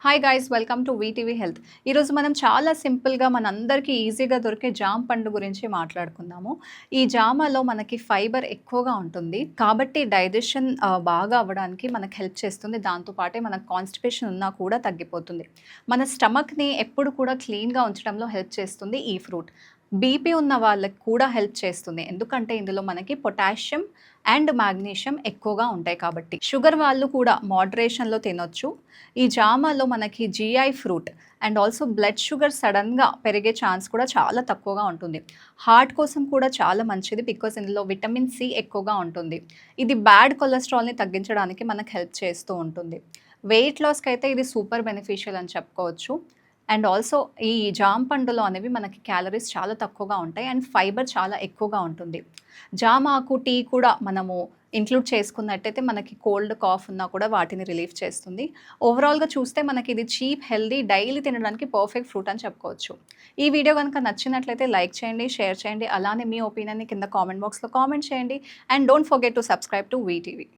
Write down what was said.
Hi guys, welcome to VTV health. ఈరోజు మనం చాలా సింపుల్గా మనందరికీ ఈజీగా దొరికే జామ పండు గురించి మాట్లాడుకుందాము. ఈ జామలో మనకి ఫైబర్ ఎక్కువగా ఉంటుంది కాబట్టి డైజెషన్ బాగా అవ్వడానికి మనకు హెల్ప్ చేస్తుంది. దాంతోపాటే మనకు కాన్స్టిపేషన్ ఉన్నా కూడా తగ్గిపోతుంది. మన స్టమక్ని ఎప్పుడు కూడా క్లీన్గా ఉంచడంలో హెల్ప్ చేస్తుంది ఈ ఫ్రూట్. బీపీ ఉన్న వాళ్ళకి కూడా హెల్ప్ చేస్తుంది, ఎందుకంటే ఇందులో మనకి పొటాషియం అండ్ మాగ్నీషియం ఎక్కువగా ఉంటాయి కాబట్టి. షుగర్ వాళ్ళు కూడా మోడరేషన్లో తినొచ్చు. ఈ జామాలో మనకి GI fruit and also blood sugar సడన్గా పెరిగే ఛాన్స్ కూడా చాలా తక్కువగా ఉంటుంది. హార్ట్ కోసం కూడా చాలా మంచిది, బికాస్ ఇందులో విటమిన్ సి ఎక్కువగా ఉంటుంది. ఇది బ్యాడ్ కొలెస్ట్రాల్ని తగ్గించడానికి మనకు హెల్ప్ చేస్తూ ఉంటుంది. వెయిట్ లాస్కి అయితే ఇది సూపర్ బెనిఫిషియల్ అని చెప్పుకోవచ్చు. అండ్ ఆల్సో ఈ జామ పండులో అనేవి మనకి క్యాలరీస్ చాలా తక్కువగా ఉంటాయి అండ్ ఫైబర్ చాలా ఎక్కువగా ఉంటుంది. జామ ఆకు టీ కూడా మనము ఇంక్లూడ్ చేసుకున్నట్టయితే మనకి కోల్డ్ కాఫ్ ఉన్నా కూడా వాటిని రిలీఫ్ చేస్తుంది. ఓవరాల్గా చూస్తే మనకి ఇది చీప్, హెల్దీ, డైలీ తినడానికి పర్ఫెక్ట్ ఫ్రూట్ అని చెప్పుకోవచ్చు. ఈ వీడియో కనుక నచ్చినట్లయితే లైక్ చేయండి, షేర్ చేయండి, అలానే మీ ఒపీనియన్ని కింద కామెంట్ బాక్స్లో కామెంట్ చేయండి. And don't forget to subscribe to VTV.